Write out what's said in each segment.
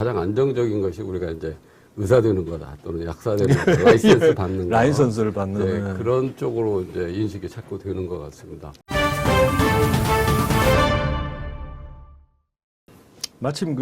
가장 안정적인 것이 우리가 이제 의사 되는 거다 또는 약사 되는 거다, 라이센스 받는 거, 라이선스를 받는 네, 그런 쪽으로 이제 인식이 자꾸 되는 것 같습니다. 마침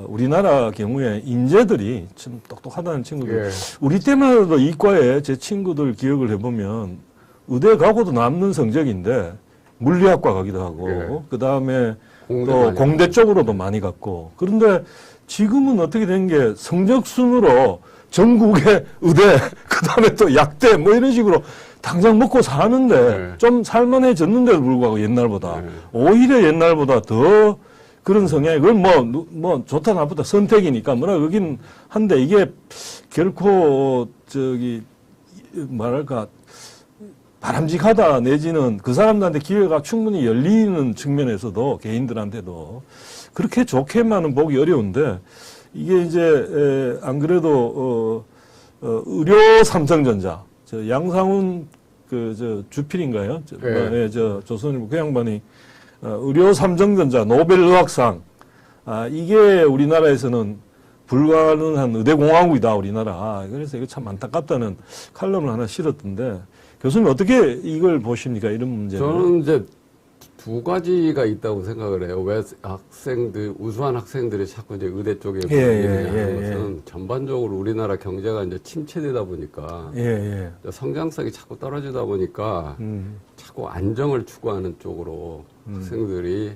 우리나라 경우에 인재들이 참 똑똑하다는 친구들, 예. 우리 때만 해도 이과에 제 친구들 기억을 해보면 의대 가고도 남는 성적인데 물리학과 가기도 하고 예. 그 다음에 공대 또 많이 공대 쪽으로도 많이 갔고, 그런데 지금은 어떻게 된 게 성적순으로 전국의 의대, 그 다음에 또 약대 뭐 이런 식으로 당장 먹고 사는데 네. 좀 살만해졌는데도 불구하고 옛날보다 네. 오히려 옛날보다 더 그런 성향이, 그건 뭐 좋다 나쁘다 선택이니까 뭐라 그러긴 한데, 이게 결코 뭐랄까 바람직하다 내지는 그 사람들한테 기회가 충분히 열리는 측면에서도 개인들한테도 그렇게 좋게만은 보기 어려운데, 이게 이제 안 그래도 의료 삼성전자 양상훈 주필인가요? 네. 조선일보 그 양반이 의료 삼성전자 노벨의학상, 이게 우리나라에서는 불가능한 의대공화국이다 우리나라. 그래서 이거 참 안타깝다는 칼럼을 하나 실었던데, 교수님 어떻게 이걸 보십니까, 이런 문제는? 저는 이제 두 가지가 있다고 생각을 해요. 왜 우수한 학생들이 자꾸 이제 의대 쪽에 보내느냐는 것은 전반적으로 우리나라 경제가 이제 침체되다 보니까 성장성이 자꾸 떨어지다 보니까 자꾸 안정을 추구하는 쪽으로 학생들이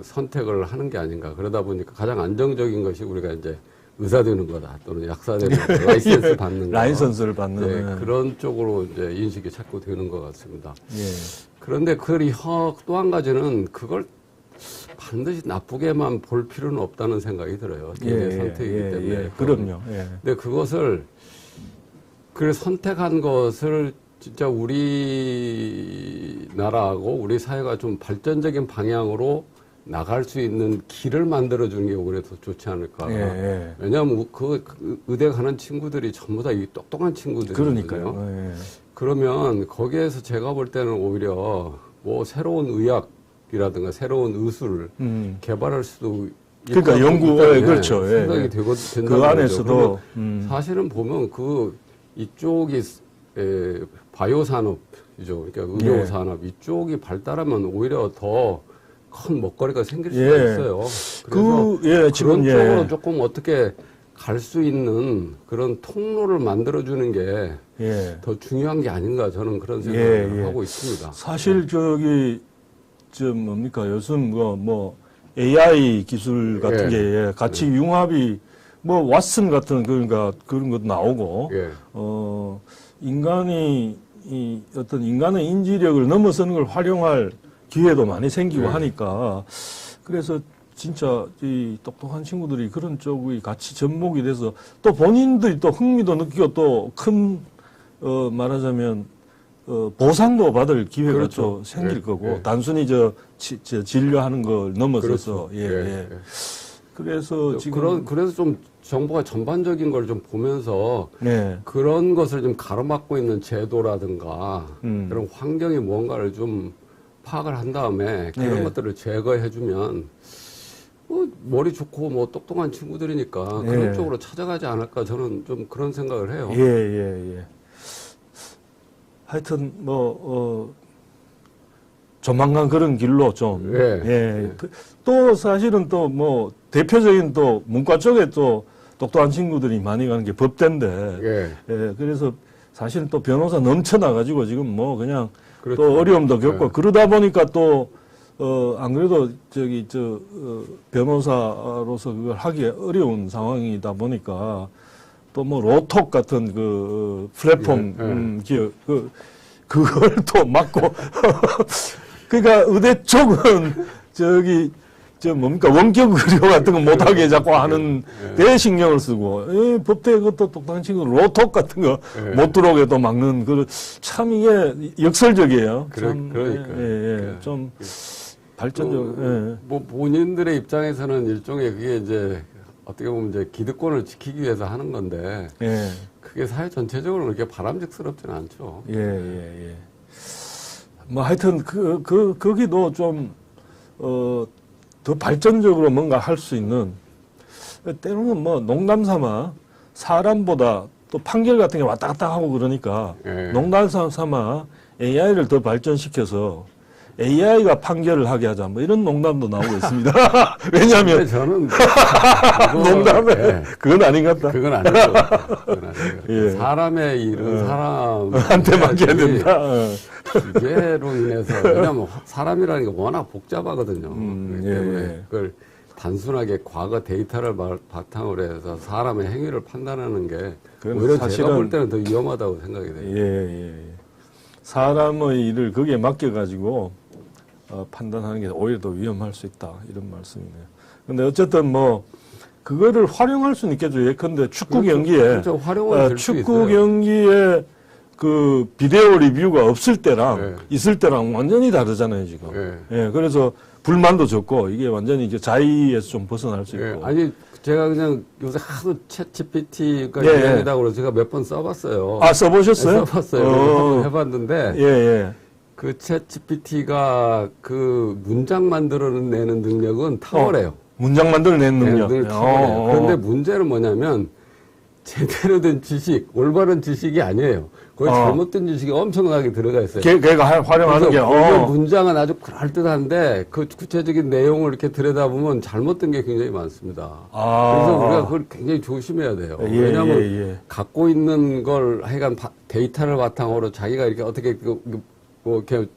선택을 하는 게 아닌가. 그러다 보니까 가장 안정적인 것이 우리가 이제 의사 되는 거다 또는 약사 되는 거다, 라이센스 받는 거, 라이선스를 받는 네, 그런 쪽으로 이제 인식이 자꾸 되는 것 같습니다. 예. 그런데 또 한 가지는 그걸 반드시 나쁘게만 볼 필요는 없다는 생각이 들어요. 개인의 선택이기 때문에. 그럼요. 근데 그것을 선택한 것을 진짜 우리나라하고 우리 사회가 좀 발전적인 방향으로 나갈 수 있는 길을 만들어주는 게 오히려 더 좋지 않을까. 왜냐하면 그 의대 가는 친구들이 전부 다 이 똑똑한 친구들이거든요. 그러니까요. 그러면 거기에서 제가 볼 때는 오히려 뭐 새로운 의학이라든가 새로운 의술을 개발할 수도 그러니까 그렇죠. 생각이 된다고 그 안에서도 사실은 보면 이쪽이 바이오 산업이죠. 그러니까 의료 산업 이쪽이 발달하면 오히려 더 큰 먹거리가 생길 수가 있어요. 그래서 그런 쪽으로 조금 어떻게 갈 수 있는 그런 통로를 만들어주는 게 더 중요한 게 아닌가, 저는 그런 생각을 하고 있습니다. 사실 요즘 AI 기술 같은 게 같이 융합이 왓슨 같은 그런 것도 나오고, 인간이 어떤 인간의 인지력을 넘어서는 걸 활용할 기회도 많이 생기고 하니까, 그래서 진짜 이 똑똑한 친구들이 그런 쪽이 같이 접목이 돼서 또 본인들이 또 흥미도 느끼고 또 큰 말하자면 보상도 받을 기회가 또 생길 거고, 단순히 진료하는 걸 넘어서서 그래서 지금 그래서 좀 정부가 전반적인 걸 좀 보면서 그런 것을 좀 가로막고 있는 제도라든가 그런 환경이 무언가를 좀 파악을 한 다음에 그런 것들을 제거해주면 머리 좋고 똑똑한 친구들이니까 그런 쪽으로 찾아가지 않을까, 저는 좀 그런 생각을 해요. 하여튼 조만간 그런 길로 좀 또 사실은 또 대표적인 또 문과 쪽에 또 똑똑한 친구들이 많이 가는 게 법대인데 그래서 사실은 또 변호사 넘쳐나가지고 지금 그냥 또 어려움도 겪고 그러다 보니까 또 안 그래도 변호사로서 그걸 하기 어려운 상황이다 보니까 또 로톡 같은 플랫폼 기업 그걸 또 막고 그러니까 의대 쪽은 원격 의료 같은 거 못하게 자꾸 하는 데 신경을 쓰고, 법대 그것도 똑똑한 친구 로톡 같은 거 못 들어오게 또 막는, 참 이게 역설적이에요. 그러니까. 좀 발전적, 본인들의 입장에서는 일종의 그게 이제 어떻게 보면 이제 기득권을 지키기 위해서 하는 건데, 그게 사회 전체적으로 그렇게 바람직스럽지는 않죠. 하여튼, 거기도 좀, 더 발전적으로 뭔가 할 수 있는, 때로는 뭐 농담 삼아 사람보다 또 판결 같은 게 왔다 갔다 하고 그러니까 예. 농담 삼아 AI를 더 발전시켜서 AI가 판결을 하게 하자 뭐 이런 농담도 나오고 있습니다. 왜냐하면 근데 저는 농담에 예. 그건 아닌 것 같다. 그건 아닌 것 같아요. 그건 아닌 것 같아요. 예. 사람의 일은 한테 맡겨야 된다. 기계로 인해서 왜냐하면 사람이라는 게 워낙 복잡하거든요. 그렇기 예, 때문에 예. 그걸 단순하게 과거 데이터를 바탕으로 해서 사람의 행위를 판단하는 게 그건 오히려 제가 사실은- 볼 때는 더 위험하다고 생각이 돼요. 예. 사람의 일을 거기에 맡겨가지고 판단하는 게 오히려 더 위험할 수 있다 이런 말씀이네요. 근데 어쨌든 뭐 그거를 활용할 수는 있겠죠. 예컨대 축구 그렇죠. 경기에 그렇죠. 활용은 될수 축구 있어요. 경기에 그 비디오 리뷰가 없을 때랑 예. 있을 때랑 완전히 다르잖아요 지금. 예, 그래서 불만도 적고 이게 완전히 이제 자의에서 좀 벗어날 수 예, 있고. 아니 제가 그냥 요새 하도 챗 GPT가 예, 유행이다 그래서 제가 몇 번 써봤어요. 아 써보셨어요? 써봤어요. 한번 해봤는데 예. 그 챗 GPT가 그 문장 만들어내는 능력은 탁월해요. 문장 만들어내는 능력. 늘 탁월해요. 그런데 문제는 뭐냐면 제대로 된 지식, 올바른 지식이 아니에요. 거기 잘못된 지식이 엄청나게 들어가 있어요. 걔가 활용하는 게. 그래서 문장은 아주 그럴듯한데 그 구체적인 내용을 이렇게 들여다보면 잘못된 게 굉장히 많습니다. 그래서 우리가 그걸 굉장히 조심해야 돼요. 왜냐하면 갖고 있는 걸 하여간 데이터를 바탕으로 자기가 이렇게 어떻게 뭐 이렇게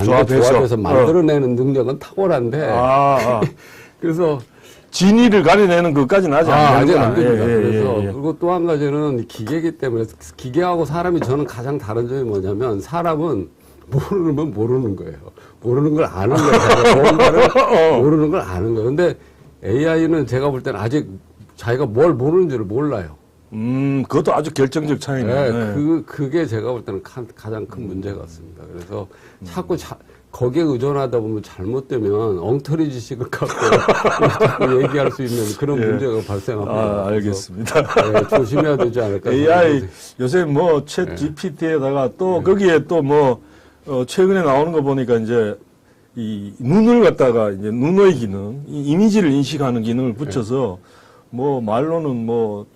조합해서 만들어내는 능력은 탁월한데 그래서 진위를 가려내는 것까지는 아직 안 됩니다. 예. 그래서 그리고 또 한 가지는 기계이기 때문에 기계하고 사람이 저는 가장 다른 점이 뭐냐면 사람은 모르면 모르는 거예요. 모르는 걸 아는 거예요. 뭔가를 모르는 걸 아는 거예요. 근데 AI는 제가 볼 때는 아직 자기가 뭘 모르는지를 몰라요. 그것도 아주 결정적 차이네요. 네, 그게 제가 볼 때는 가장 큰 문제 같습니다. 그래서 자꾸 거기에 의존하다 보면 잘못되면 엉터리 지식을 갖고 자꾸 얘기할 수 있는 그런 문제가 발생합니다. 알겠습니다. 네, 조심해야 되지 않을까. AI 요새 뭐 챗 GPT에다가 또 거기에 또 뭐 최근에 나오는 거 보니까 이제 이 눈을 갖다가 이제 눈의 기능, 이 이미지를 인식하는 기능을 붙여서 뭐 말로는 뭐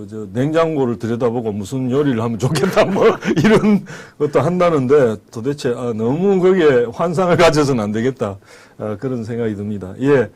저 냉장고를 들여다보고 무슨 요리를 하면 좋겠다 뭐 이런 것도 한다는데 도대체 너무 거기에 환상을 가져서는 안 되겠다 그런 생각이 듭니다. 예.